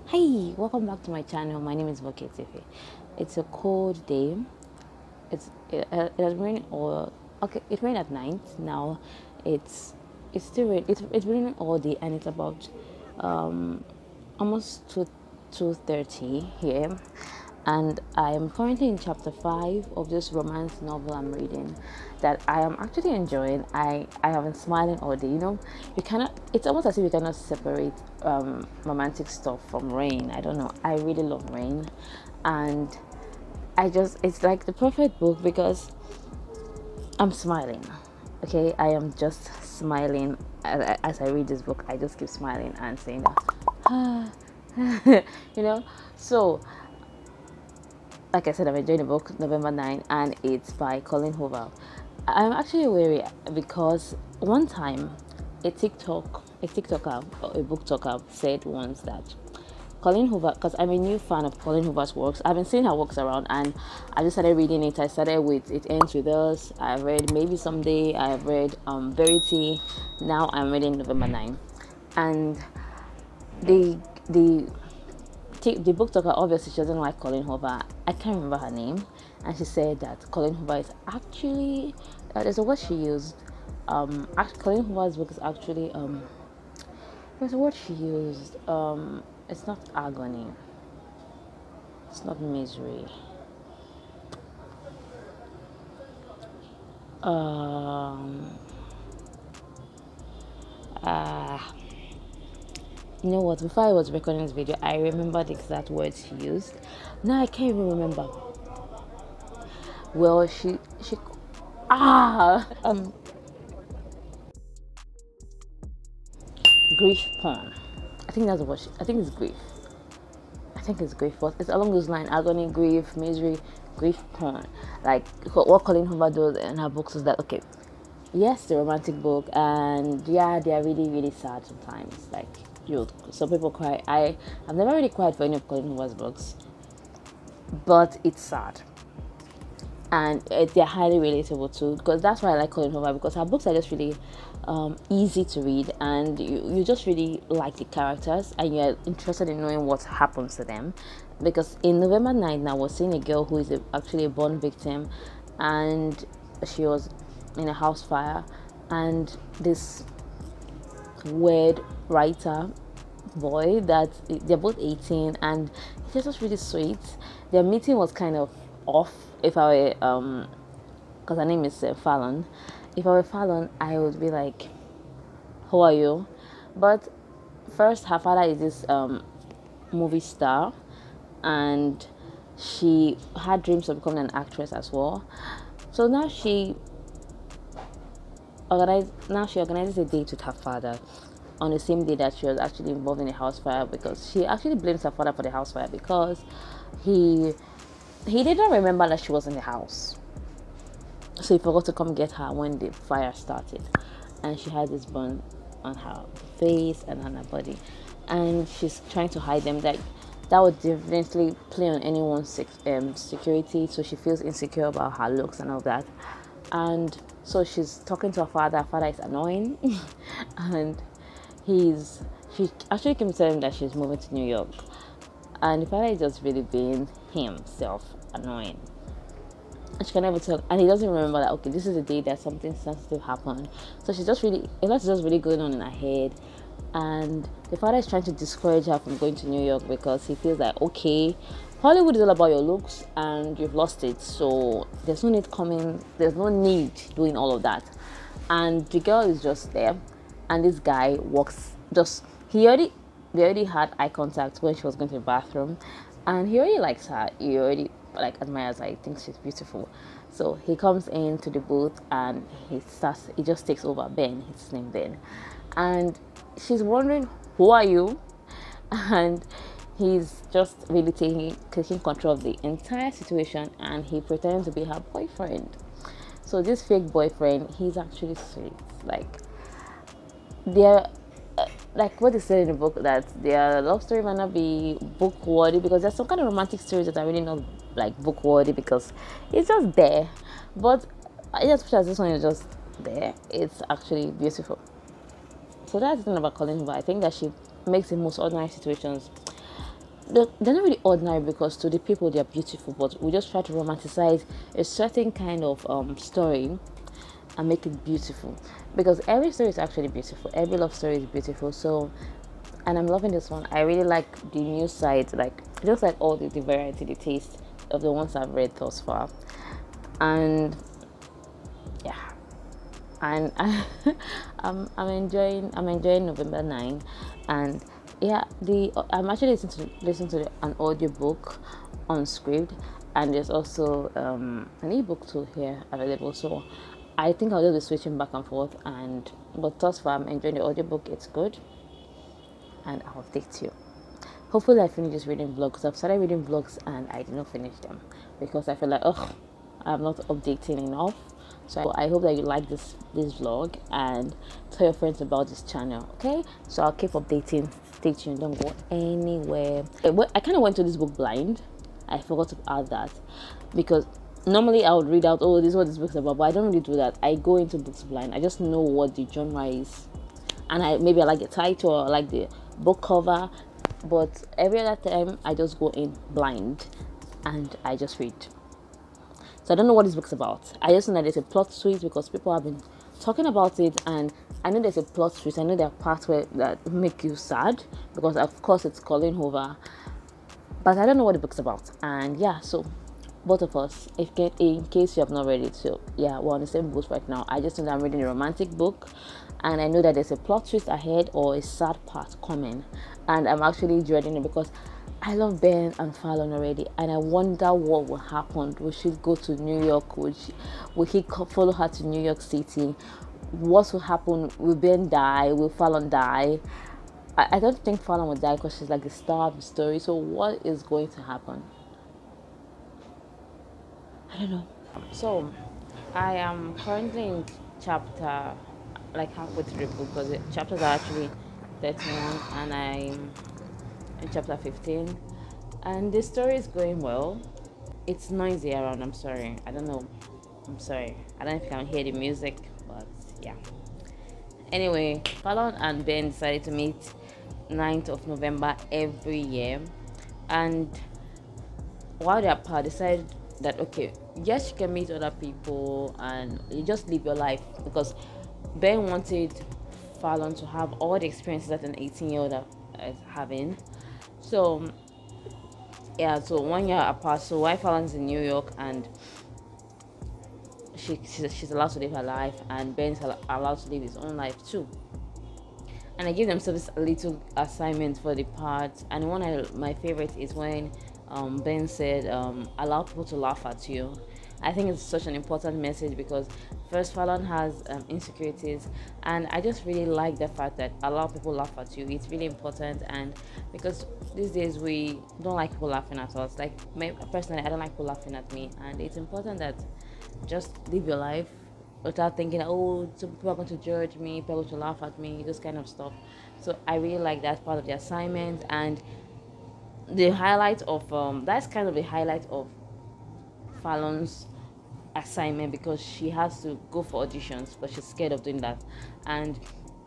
Hey, welcome back to my channel. My name is Voketife. It's a cold day. It has rained all okay. It rained at night. Now, it's still it's raining all day, and it's about almost 2:30 here, and I am currently in chapter 5 of this romance novel I'm reading that I am actually enjoying. I have been smiling all day. You cannot. It's almost as if you cannot separate romantic stuff from rain. I don't know. I really love rain, and it's like the perfect book because I'm smiling. Okay, I am just smiling as I read this book. I just keep smiling and saying that, ah, you know. So, like I said, I'm enjoying the book, November 9, and it's by Colleen Hoover. I'm actually wary because one time a TikToker, or a book talker said once that Colleen Hoover, because I'm a new fan of Colleen Hoover's works. I've been seeing her works around, and I just started reading it. I started with It Ends With Us. I've read Maybe Someday. I've read Verity. Now I'm reading November 9. And the the the book talker, obviously she doesn't like Colleen Hoover. I can't remember her name, and she said that Colleen Hoover is actually there's a word she used. Colleen Hoover's book is actually there's a word she used. It's not agony. It's not misery. Um. Uh, you know what? Before I was recording this video, I remembered the exact words she used. Now I can't even remember. Well, she grief porn. I think that's what I think it's grief. I think it's grief, but it's along those lines: agony, grief, misery, grief porn. Like what Colleen Hoover does in her books is that okay? Yes, the romantic book, and yeah, they are really really sad sometimes. Like some people cry. I've never really cried for any of Colleen Hoover's books, but it's sad. And they're highly relatable too, because that's why I like Colleen Hoover, because her books are just really easy to read, and you just really like the characters and you're interested in knowing what happens to them. Because in November 9 I was seeing a girl who is actually a born victim, and she was in a house fire, and this weird writer boy that they're both 18, and he's just really sweet. Their meeting was kind of off. If I were because her name is Fallon, if I were Fallon, I would be like, who are you? But first, her father is this movie star, and she had dreams of becoming an actress as well. So she organizes a date with her father on the same day that she was actually involved in a house fire, because she actually blames her father for the house fire because he didn't remember that she was in the house, so he forgot to come get her when the fire started, and she had this burn on her face and on her body, and she's trying to hide them. That would definitely play on anyone's security, so she feels insecure about her looks and all that. And so she's talking to her father. Her father is annoying and she actually came to tell him that she's moving to New York, and the father is just really being himself, annoying. And she can never tell, and he doesn't remember that okay, this is the day that something sensitive happened. So she's just really, a lot is just really going on in her head, and the father is trying to discourage her from going to New York because he feels like okay, Hollywood is all about your looks and you've lost it, so there's no need doing all of that. And the girl is just there, and this guy walks just they already had eye contact when she was going to the bathroom, and he already likes her. He already like admires her. He thinks she's beautiful. So he comes into the booth and he just takes over. Ben, his name Ben, and she's wondering, who are you? And he's just really taking control of the entire situation, and he pretends to be her boyfriend. So this fake boyfriend, he's actually sweet. Like they're like what they said in the book, that their love story might not be book worthy, because there's some kind of romantic stories that are really not like book worthy because it's just there. But just as this one is just there, it's actually beautiful. So that's the thing about Colleen Hoover. I think that she makes the most ordinary situations they're not really ordinary, because to the people they're beautiful, but we just try to romanticize a certain kind of story and make it beautiful, because every story is actually beautiful, every love story is beautiful. So, and I'm loving this one. I really like the new side, like just like all the variety, the taste of the ones I've read thus far. And yeah, and I'm enjoying November 9. And yeah, the I'm actually listening to an audiobook on script, and there's also an ebook too here available. So I think I'll just be switching back and forth. And but thus far I'm enjoying the audiobook, it's good, and I'll update you. Hopefully I finish just reading vlogs. I've started reading vlogs and I did not finish them because I feel like, oh, I'm not updating enough. So I hope that you like this vlog and tell your friends about this channel. Okay, so I'll keep updating. Stay tuned, don't go anywhere. I kind of went to this book blind. I forgot to add that, because normally I would read out, oh, this is what this book's about, but I don't really do that. I go into books blind. I just know what the genre is, and maybe I like the title or I like the book cover, but every other time I just go in blind and I just read. So I don't know what this book's about. I just know that there's a plot twist because people have been talking about it, and I know there's a plot twist. I know there are parts that make you sad because of course it's Colleen Hoover, but I don't know what the book's about. And yeah, so both of us, in case you have not read it, so yeah, we're on the same boat right now. I just know that I'm reading a romantic book, and I know that there's a plot twist ahead or a sad part coming, and I'm actually dreading it because I love Ben and Fallon already, and I wonder what will happen. Will she go to New York? Will he follow her to New York City? What will happen? Will Ben die? Will Fallon die? I don't think Fallon will die because she's like the star of the story. So what is going to happen? I don't know. So I am currently in chapter, like halfway through the book, because the chapters are actually 31 and I'm in chapter 15, and the story is going well. It's noisy around, I'm sorry. I don't know. I'm sorry. I don't know if you can hear the music, but yeah. Anyway, Fallon and Ben decided to meet 9th of November every year, and while they're apart, decided that okay, yes, you can meet other people and you just live your life, because Ben wanted Fallon to have all the experiences that an 18-year-old is having. So yeah, so 1 year apart. So while Fallon's in New York and she's allowed to live her life, and Ben's allowed to live his own life too. And I give themselves a little assignment for the part. And one of my favorites is when Ben said, allow people to laugh at you. I think it's such an important message because first, Fallon has insecurities, and I just really like the fact that allow people laugh at you. It's really important, and because these days we don't like people laughing at us. Like personally, I don't like people laughing at me, and it's important that just live your life without thinking, oh, some people are going to judge me, people are going to laugh at me, this kind of stuff. So I really like that part of the assignment, and the highlight of that's kind of the highlight of Fallon's assignment, because she has to go for auditions but she's scared of doing that. And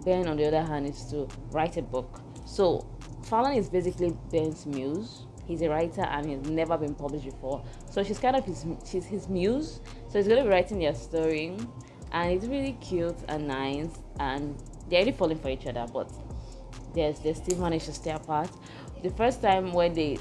Ben, on the other hand, is to write a book. So Fallon is basically Ben's muse. He's a writer and he's never been published before, so she's kind of she's his muse. So he's going to be writing their story, and it's really cute and nice, and they're really falling for each other, but they still managed to stay apart. The first time when a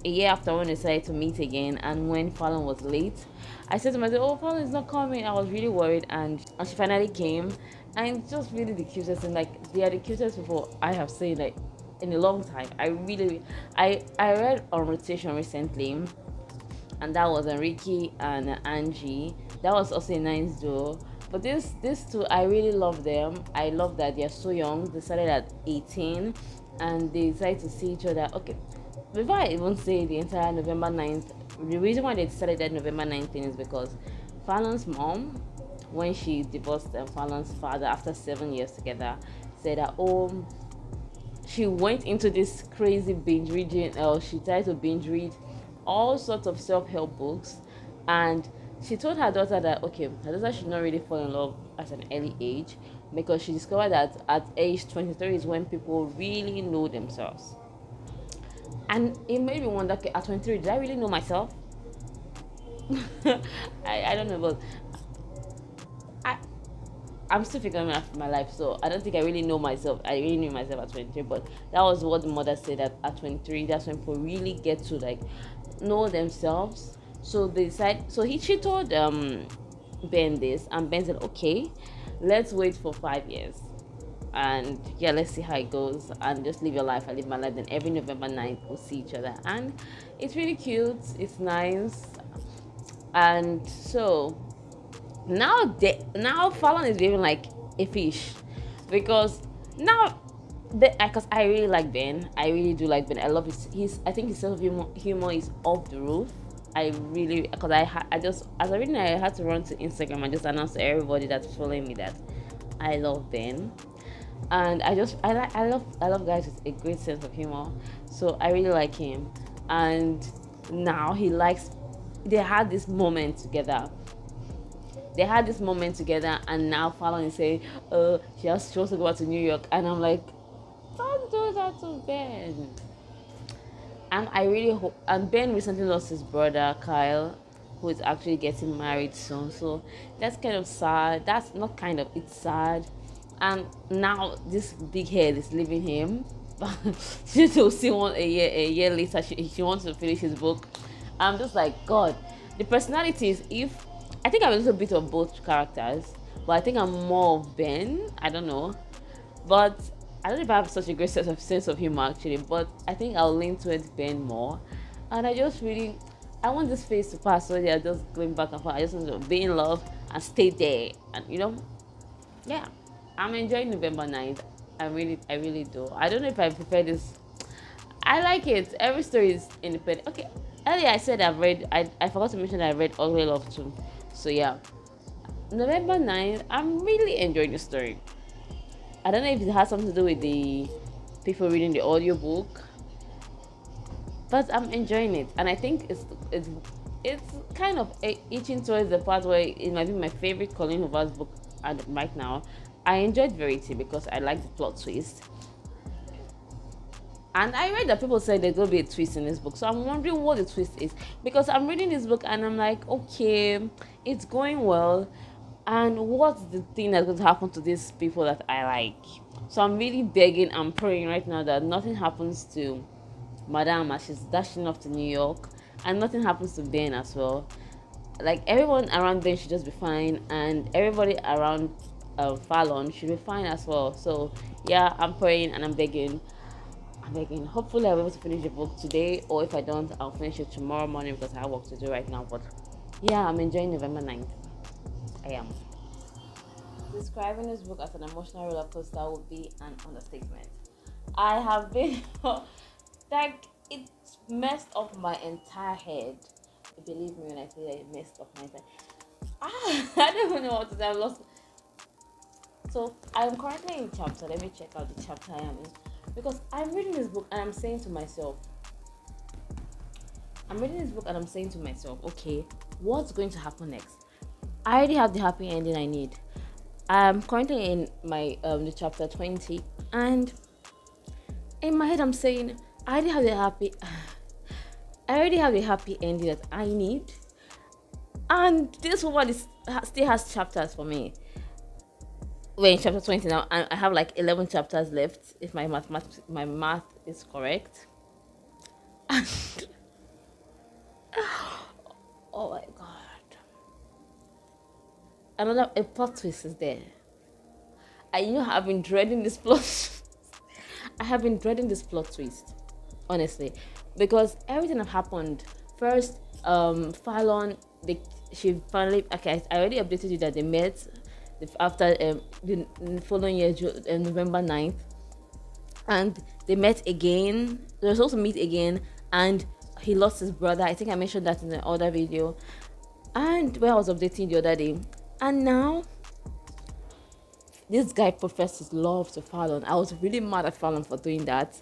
year after, when they decided to meet again, and when Fallon was late, I said to myself, oh, Fallon is not coming. I was really worried, and she finally came, and it's just really the cutest, and like they are the cutest people I have seen like in a long time. I read on rotation recently, and that was Enrique and Angie. That was also a nice duo. But these two, I really love them. I love that they're so young. They started at 18 and they decided to see each other. Okay, before I even say the entire November 9th, the reason why they decided that November 9th thing is because Fallon's mom, when she divorced Fallon's father after 7 years together, said that, oh, she went into this crazy binge reading, or she tried to binge read all sorts of self-help books, and she told her daughter that okay, her daughter should not really fall in love at an early age, because she discovered that at age 23 is when people really know themselves. And it made me wonder, okay, at 23, did I really know myself? I don't know, but I, I'm still figuring out my life, so I don't think I really know myself. I really knew myself at 23, but that was what the mother said, that at 23, that's when people really get to like know themselves. So they decide. So she told Ben this, and Ben said, okay, let's wait for 5 years, and yeah, let's see how it goes, and just live your life. I live my life. Then every November 9th we'll see each other, and it's really cute. It's nice, and so now Fallon is behaving like a fish, because now because I really like Ben. I really do like Ben. I love his I think his sense of humor is off the roof. I really, because I just, as I read, I had to run to Instagram and just announce to everybody that's following me that I love Ben. And I love guys with a great sense of humor, so I really like him. And now he likes, they had this moment together, and now Fallon is saying, she wants to go back to New York, and I'm like, don't do that to Ben. And I really hope, and Ben recently lost his brother Kyle, who is actually getting married soon, so that's kind of sad. That's not kind of, it's sad. And now this big head is leaving him. She will see one a year later, she wants to finish his book. I'm just like, God, the personalities, if I think I'm a little bit of both characters, but I think I'm more of Ben. I don't know, but I don't know if I have such a great sense of humor actually. But I think I'll lean towards Ben more, and I just really, I want this phase to pass, so they're just going back and forth. I just want to be in love and stay there, and yeah, I'm enjoying November 9th. I really do. I don't know if I prefer this. I like it. Every story is independent. Okay, earlier I said I forgot to mention that I read Ugly Love too. So yeah, November 9th, I'm really enjoying the story. I don't know if it has something to do with the people reading the audiobook, but I'm enjoying it, and I think it's kind of itching towards the part where it might be my favorite Colleen Hoover's book right now. I enjoyed Verity because I like the plot twist, and I read that people said there's gonna be a twist in this book, so I'm wondering what the twist is, because I'm reading this book and I'm like, okay, it's going well, and what's the thing that's going to happen to these people that I like? So I'm really begging and praying right now that nothing happens to Madame as she's dashing off to New York, and nothing happens to Ben as well. Like, everyone around Ben should just be fine, and everybody around Fallon should be fine as well. So yeah, I'm praying and I'm begging. Hopefully I'll be able to finish the book today, or if I don't, I'll finish it tomorrow morning because I have work to do right now. But yeah, I'm enjoying November 9th. I am. Describing this book as an emotional roller coaster would be an understatement. I have been like, it messed up my entire head. Believe me when I say that it messed up my entire. I don't even know what to say. I've lost. So I'm currently in chapter. Let me check out the chapter I am in, because I'm reading this book and I'm saying to myself, okay, what's going to happen next? I already have the happy ending I need. I'm currently in my the chapter 20, and in my head I'm saying I already have the happy ending that I need, and this one still has chapters for me. We're in chapter 20 now, and I have like 11 chapters left if my math is correct. And oh my god. Another plot twist is there. I've been dreading this plot. I have been dreading this plot twist, honestly, because everything that happened. First, Fallon, she finally, okay, I already updated you that they met after the following year, November 9th, and they met again. They were supposed to meet again, and he lost his brother. I think I mentioned that in the other video, and where I was updating the other day. And now, this guy professed his love to Fallon. I was really mad at Fallon for doing that.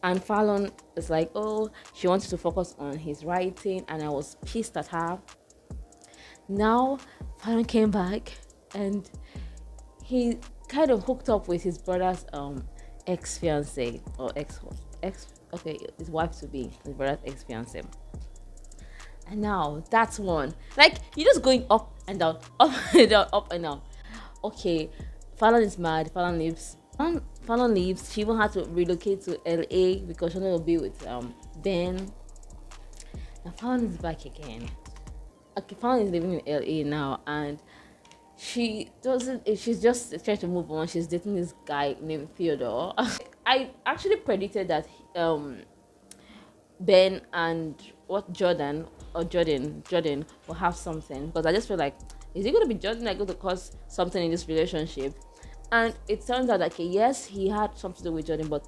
And Fallon is like, oh, she wanted to focus on his writing, and I was pissed at her. Now, Fallon came back, and he kind of hooked up with his brother's ex-fiancée, or his wife to be, his brother's ex fiance. And now that's one. Like, you're just going up and down, up and down, up and down. Okay, Fallon is mad. Fallon leaves. She even had to relocate to LA because she wanted to be with Ben. And Fallon is back again. Okay, Fallon is living in LA now, and she doesn't. She's just trying to move on. She's dating this guy named Theodore. I actually predicted that Ben and Jordan will have something, because I just feel like, is it going to be Jordan that going to cause something in this relationship? And it turns out that, okay, yes, he had something to do with Jordan, but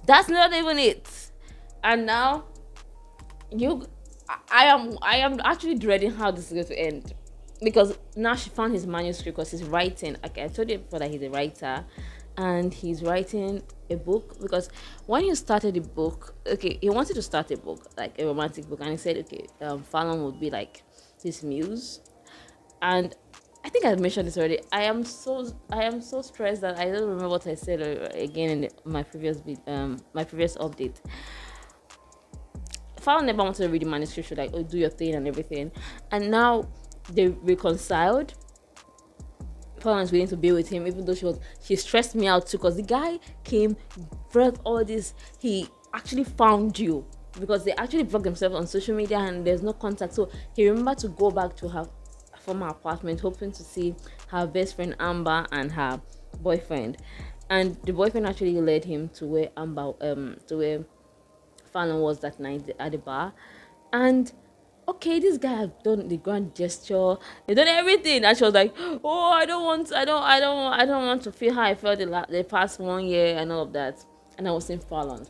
that's not even it. And now I am actually dreading how this is going to end, because now she found his manuscript, because he's writing. Like I told you before, that he's a writer, and he's writing a book. Because when he started the book, okay, he wanted to start a book, like a romantic book, and he said, okay, Fallon would be like his muse. And I think I mentioned this already. I am so stressed that I don't remember what I said again in my previous update. Fallon never wanted to read the manuscript. She was like, oh, do your thing and everything. And now they reconciled. Fallon is willing to be with him, even though she stressed me out too, because the guy came, brought all this. He actually found you, because they actually blocked themselves on social media and there's no contact. So he remembered to go back to her former apartment, hoping to see her best friend Amber and her boyfriend. And the boyfriend actually led him to where Fallon was that night at the bar. And okay, this guy had done the grand gesture, he done everything, and she was like, oh, I don't want to feel how I felt the past 1 year and all of that. And I was saying, Fallon.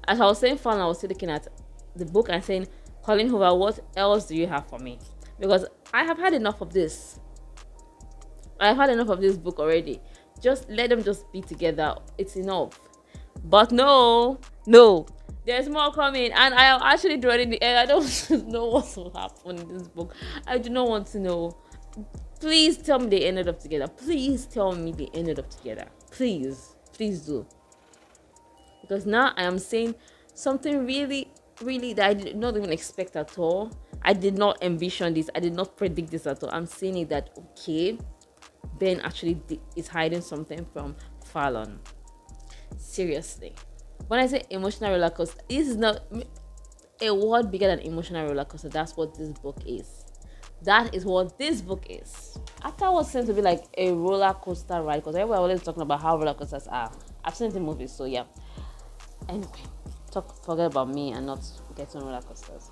As I was saying Fallon, I was still looking at the book and saying, Colleen Hoover, what else do you have for me? Because I have had enough of this. I've had enough of this book already. Just let them just be together. It's enough. But no, there's more coming, and I am actually dreading the end. I don't know what will happen in this book. I do not want to know. Please tell me they ended up together. Please tell me they ended up together. Please do. Because now I am saying something really, really that I did not even expect at all. I did not envision this. I did not predict this at all. I'm saying it that, okay, Ben actually is hiding something from Fallon. Seriously. When I say emotional roller coaster, this is not a word bigger than emotional roller coaster. That's what this book is. That is what this book is. I thought it was meant to be like a roller coaster ride, because everyone always talking about how roller coasters are. I've seen it in movies, so yeah. Anyway, forget about me and not get on roller coasters.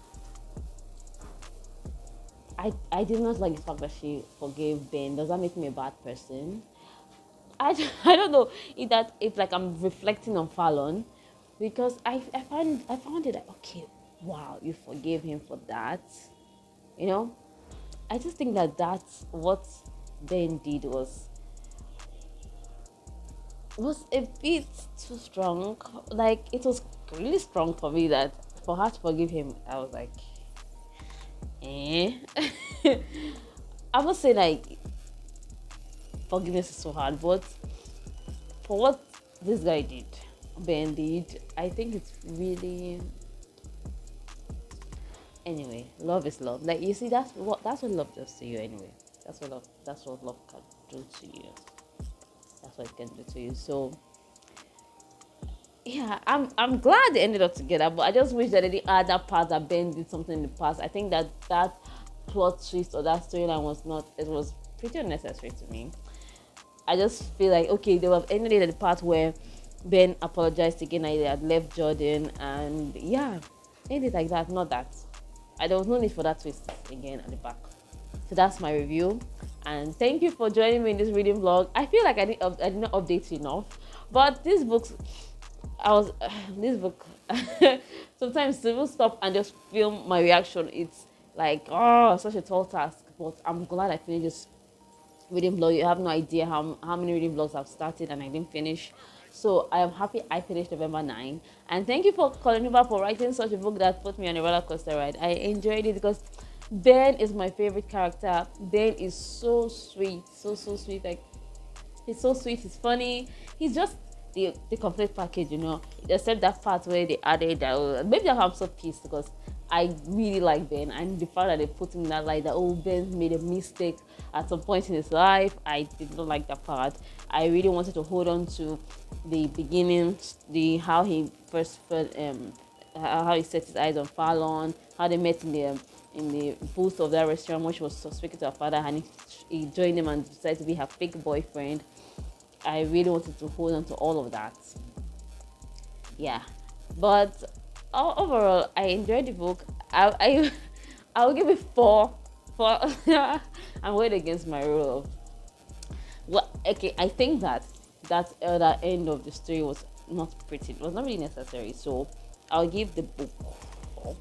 I did not like the fact that she forgave Ben. Does that make me a bad person? I don't know if like I'm reflecting on Fallon, because I found it like, okay, wow, you forgave him for that, you know. I just think that's what Ben did was a bit too strong. Like, it was really strong for me, that for her to forgive him, I was like, I'm not saying like forgiveness is so hard, but for what this guy did, Ben did, I think it's really, anyway, love is love. Like, you see, that's what love does to you anyway. That's what love can do to you. That's what it can do to you. So yeah, I'm glad they ended up together, but I just wish that any other part that Ben did something in the past. I think that plot twist or that storyline was pretty unnecessary to me. I just feel like, okay, they would have ended at the part where Ben apologized again and they had left Jordan, and yeah, ended like that, not that. There was no need for that twist again at the back. So that's my review, and thank you for joining me in this reading vlog. I feel like I did not update you enough, but this book sometimes to even stop and just film my reaction, it's like, oh, such a tall task. But I'm glad I finished this reading vlog. You have no idea how many reading vlogs I've started and I didn't finish. So I am happy I finished November 9. And thank you for Colleen Hoover for writing such a book that put me on a roller coaster ride. I enjoyed it because Ben is my favorite character. Ben is so sweet, so sweet. Like, he's so sweet. He's funny. He's just the complete package, except that part where they added that. Maybe that's why I'm so pissed, because I really like Ben, and the fact that they put him in that light, that Ben made a mistake at some point in his life. I did not like that part. I really wanted to hold on to the beginning, the how he first felt, how he set his eyes on Fallon, how they met in the booth of that restaurant when she was speaking to her father, and he joined him and decided to be her fake boyfriend. I really wanted to hold on to all of that. Yeah, but overall, I enjoyed the book. I will give it 4. I'm going against my rule. Well, okay, I think that other end of the story was not pretty. It was not really necessary. So I'll give the book 4.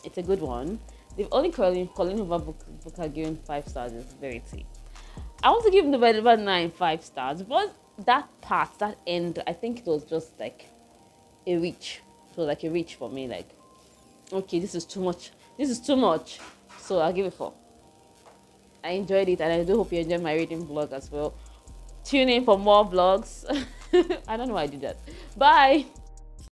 It's a good one. The only Colleen Hoover book I given 5 stars is Verity. I want to give November 9 5 stars, but that part, that end, I think it was just like a reach. It was like a reach for me. Like, okay, this is too much. This is too much. So I'll give it 4. I enjoyed it, and I do hope you enjoyed my reading vlog as well. Tune in for more vlogs. I don't know why I did that. Bye.